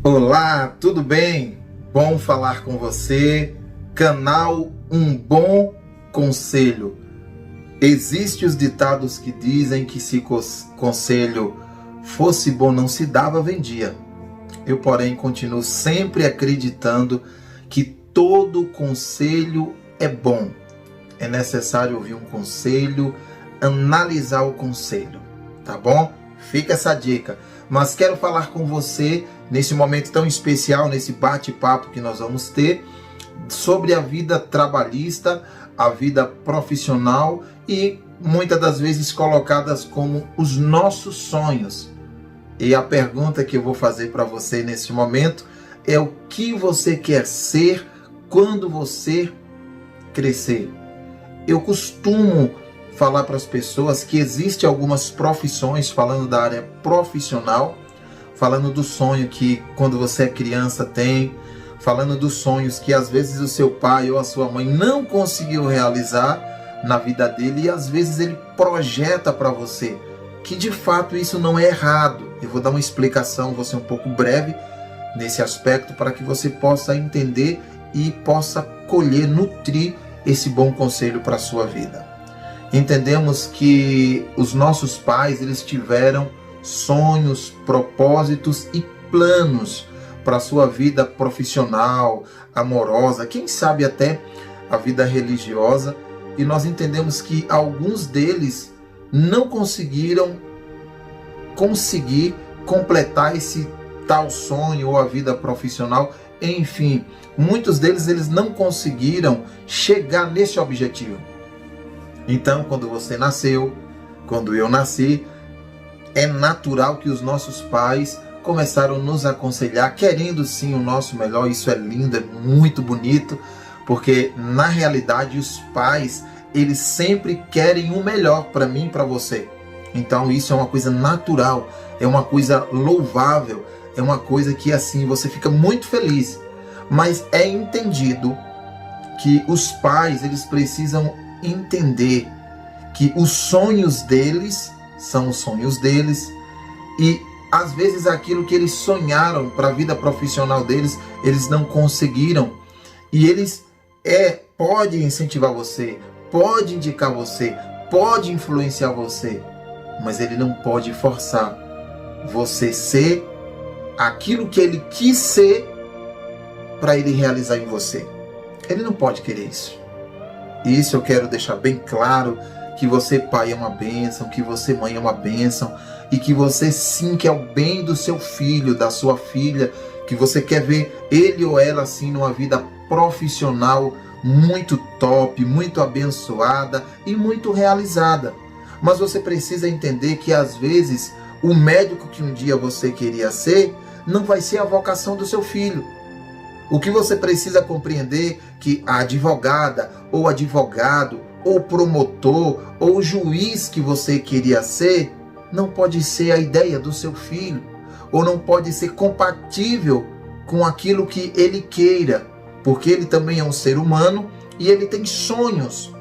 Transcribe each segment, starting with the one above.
Olá, tudo bem? Bom falar com você. Canal Um Bom Conselho. Existem os ditados que dizem que se conselho fosse bom não se dava, vendia. Eu, porém, continuo sempre acreditando que todo conselho é bom. É necessário ouvir um conselho, analisar o conselho, tá bom? Fica essa dica. Mas quero falar com você nesse momento tão especial, nesse bate-papo que nós vamos ter, sobre a vida trabalhista, a vida profissional e muitas das vezes colocadas como os nossos sonhos. E a pergunta que eu vou fazer para você nesse momento é: o que você quer ser quando você crescer? Eu costumo falar para as pessoas que existem algumas profissões, falando da área profissional, falando do sonho que quando você é criança tem, falando dos sonhos que às vezes o seu pai ou a sua mãe não conseguiu realizar na vida dele, e às vezes ele projeta para você que de fato isso não é errado. Eu vou dar uma explicação, vou ser um pouco breve nesse aspecto para que você possa entender e possa colher, nutrir esse bom conselho para a sua vida. Entendemos que os nossos pais, eles tiveram sonhos, propósitos e planos para a sua vida profissional, amorosa, quem sabe até a vida religiosa, e nós entendemos que alguns deles não conseguir completar esse tal sonho ou a vida profissional. Enfim, muitos deles eles não conseguiram chegar nesse objetivo. Então, quando você nasceu, quando eu nasci, é natural que os nossos pais começaram a nos aconselhar, querendo sim o nosso melhor. Isso é lindo, é muito bonito, porque na realidade os pais, eles sempre querem o melhor para mim e para você. Então isso é uma coisa natural, é uma coisa louvável, é uma coisa que assim você fica muito feliz. Mas é entendido que os pais, eles precisam entender que os sonhos deles são os sonhos deles, e às vezes aquilo que eles sonharam para a vida profissional deles, eles não conseguiram, e eles pode incentivar você, pode indicar você, pode influenciar você, mas ele não pode forçar você ser aquilo que ele quis ser para ele realizar em você. Ele não pode querer isso. Isso eu quero deixar bem claro, que você pai é uma bênção, que você mãe é uma bênção, e que você sim quer o bem do seu filho, da sua filha, que você quer ver ele ou ela assim numa vida profissional muito top, muito abençoada e muito realizada. Mas você precisa entender que às vezes o médico que um dia você queria ser não vai ser a vocação do seu filho. O que você precisa compreender que a advogada, ou advogado, ou promotor, ou juiz que você queria ser, não pode ser a ideia do seu filho, ou não pode ser compatível com aquilo que ele queira, porque ele também é um ser humano e ele tem sonhos.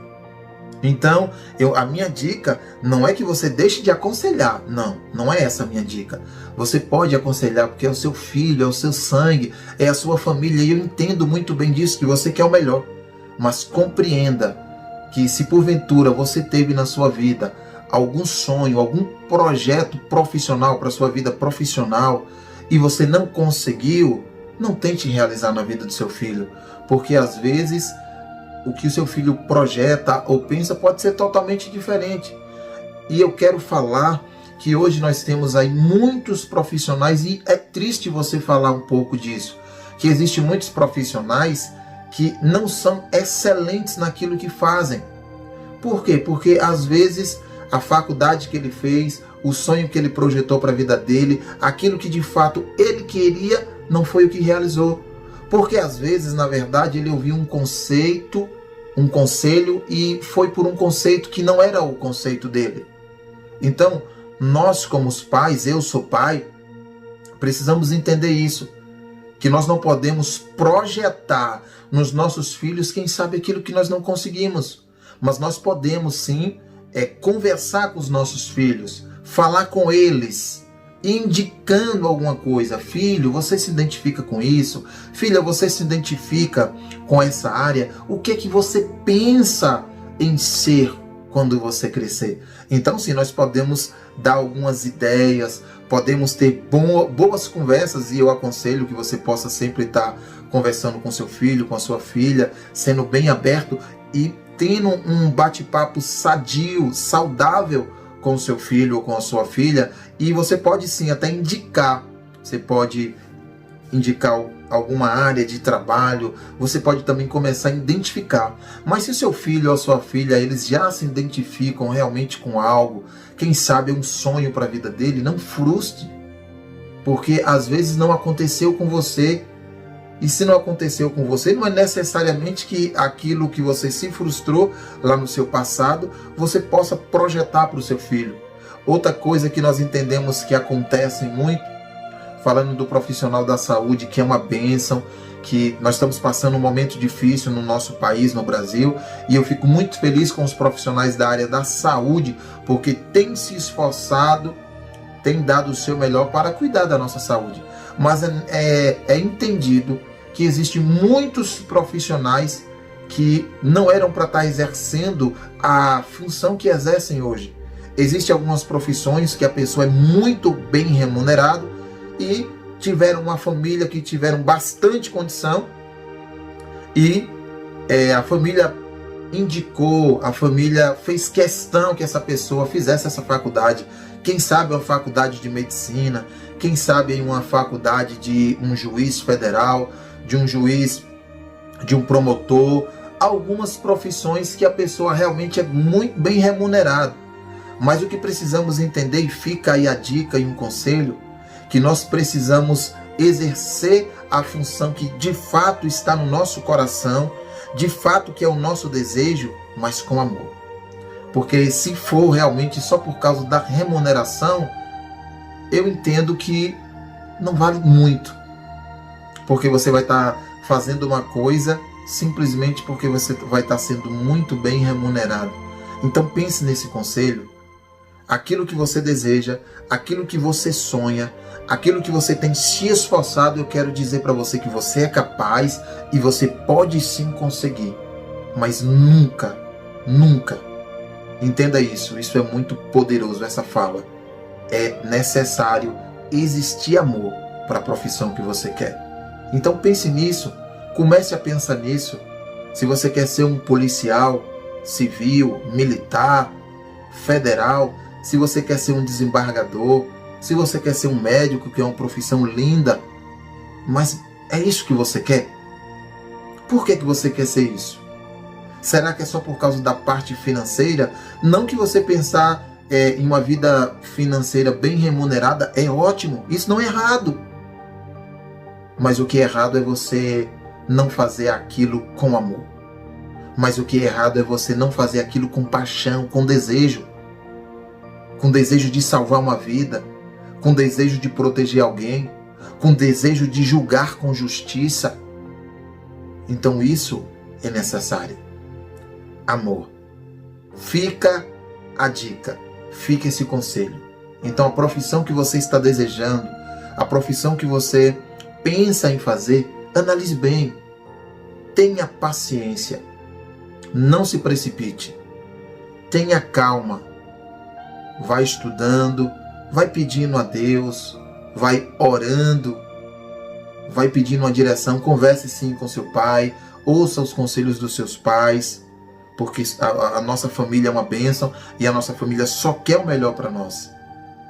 Então, a minha dica não é que você deixe de aconselhar. Não é essa a minha dica. Você pode aconselhar porque é o seu filho, é o seu sangue, é a sua família. E eu entendo muito bem disso, que você quer o melhor. Mas compreenda que se porventura você teve na sua vida algum sonho, algum projeto profissional para a sua vida profissional e você não conseguiu, não tente realizar na vida do seu filho. Porque às vezes o que o seu filho projeta ou pensa pode ser totalmente diferente. E eu quero falar que hoje nós temos aí muitos profissionais, e é triste você falar um pouco disso, que existem muitos profissionais que não são excelentes naquilo que fazem. Por quê? Porque às vezes a faculdade que ele fez, o sonho que ele projetou para a vida dele, aquilo que de fato ele queria, não foi o que realizou. Porque às vezes, na verdade, ele ouviu um conselho e foi por um conceito que não era o conceito dele. Então, nós como os pais, eu sou pai, precisamos entender isso, que nós não podemos projetar nos nossos filhos, quem sabe, aquilo que nós não conseguimos. Mas nós podemos sim conversar com os nossos filhos, falar com eles, indicando alguma coisa. Filho, você se identifica com isso? Filha, você se identifica com essa área? O que é que você pensa em ser quando você crescer? Então, sim, nós podemos dar algumas ideias, podemos ter boas conversas, e eu aconselho que você possa sempre estar conversando com seu filho, com a sua filha, sendo bem aberto e tendo um bate-papo sadio, saudável com o seu filho ou com a sua filha. E você pode sim até indicar, você pode indicar alguma área de trabalho, você pode também começar a identificar. Mas se o seu filho ou a sua filha, eles já se identificam realmente com algo, quem sabe é um sonho para a vida dele, não frustre, porque às vezes não aconteceu com você. E se não aconteceu com você, não é necessariamente que aquilo que você se frustrou lá no seu passado, você possa projetar para o seu filho. Outra coisa que nós entendemos que acontece muito, falando do profissional da saúde, que é uma bênção, que nós estamos passando um momento difícil no nosso país, no Brasil, e eu fico muito feliz com os profissionais da área da saúde, porque têm se esforçado, têm dado o seu melhor para cuidar da nossa saúde. Mas é entendido que existem muitos profissionais que não eram para estar exercendo a função que exercem hoje. Existem algumas profissões que a pessoa é muito bem remunerada e tiveram uma família que tiveram bastante condição e a família indicou, a família fez questão que essa pessoa fizesse essa faculdade. Quem sabe uma faculdade de medicina, quem sabe em uma faculdade de um juiz federal, de um juiz, de um promotor, algumas profissões que a pessoa realmente é muito bem remunerada. Mas o que precisamos entender, e fica aí a dica e um conselho, que nós precisamos exercer a função que de fato está no nosso coração, de fato que é o nosso desejo, mas com amor. Porque se for realmente só por causa da remuneração, eu entendo que não vale muito. Porque você vai estar fazendo uma coisa simplesmente porque você vai estar sendo muito bem remunerado. Então pense nesse conselho. Aquilo que você deseja, aquilo que você sonha, aquilo que você tem se esforçado, eu quero dizer para você que você é capaz e você pode sim conseguir. Mas nunca, nunca, entenda isso, isso é muito poderoso, essa fala. É necessário existir amor para a profissão que você quer. Então pense nisso, comece a pensar nisso. Se você quer ser um policial, civil, militar, federal, se você quer ser um desembargador, se você quer ser um médico, que é uma profissão linda, mas é isso que você quer? Por que você quer ser isso? Será que é só por causa da parte financeira? Não que você pensar em uma vida financeira bem remunerada é ótimo, isso não é errado. Mas o que é errado é você não fazer aquilo com amor. Mas o que é errado é você não fazer aquilo com paixão, com desejo de salvar uma vida, com desejo de proteger alguém, com desejo de julgar com justiça. Então isso é necessário. Amor. Fica a dica, fica esse conselho. Então a profissão que você está desejando, a profissão que você pensa em fazer, analise bem, tenha paciência, não se precipite, tenha calma, vai estudando, vai pedindo a Deus, vai orando, vai pedindo uma direção, converse sim com seu pai, ouça os conselhos dos seus pais, porque a nossa família é uma bênção e a nossa família só quer o melhor para nós.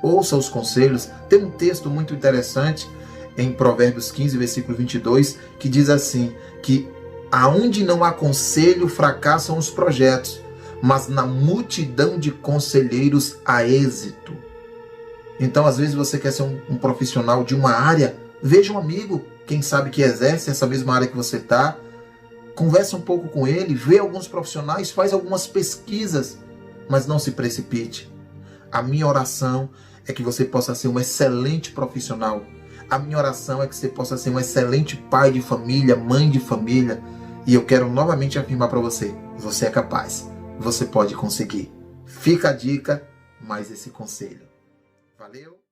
Ouça os conselhos. Tem um texto muito interessante em Provérbios 15, versículo 22, que diz assim, que aonde não há conselho fracassam os projetos, mas na multidão de conselheiros há êxito. Então, às vezes você quer ser um profissional de uma área, veja um amigo, quem sabe que exerce essa mesma área que você está, conversa um pouco com ele, vê alguns profissionais, faz algumas pesquisas, mas não se precipite. A minha oração é que você possa ser um excelente profissional. A minha oração é que você possa ser um excelente pai de família, mãe de família. E eu quero novamente afirmar para você, você é capaz, você pode conseguir. Fica a dica, mais esse conselho. Valeu!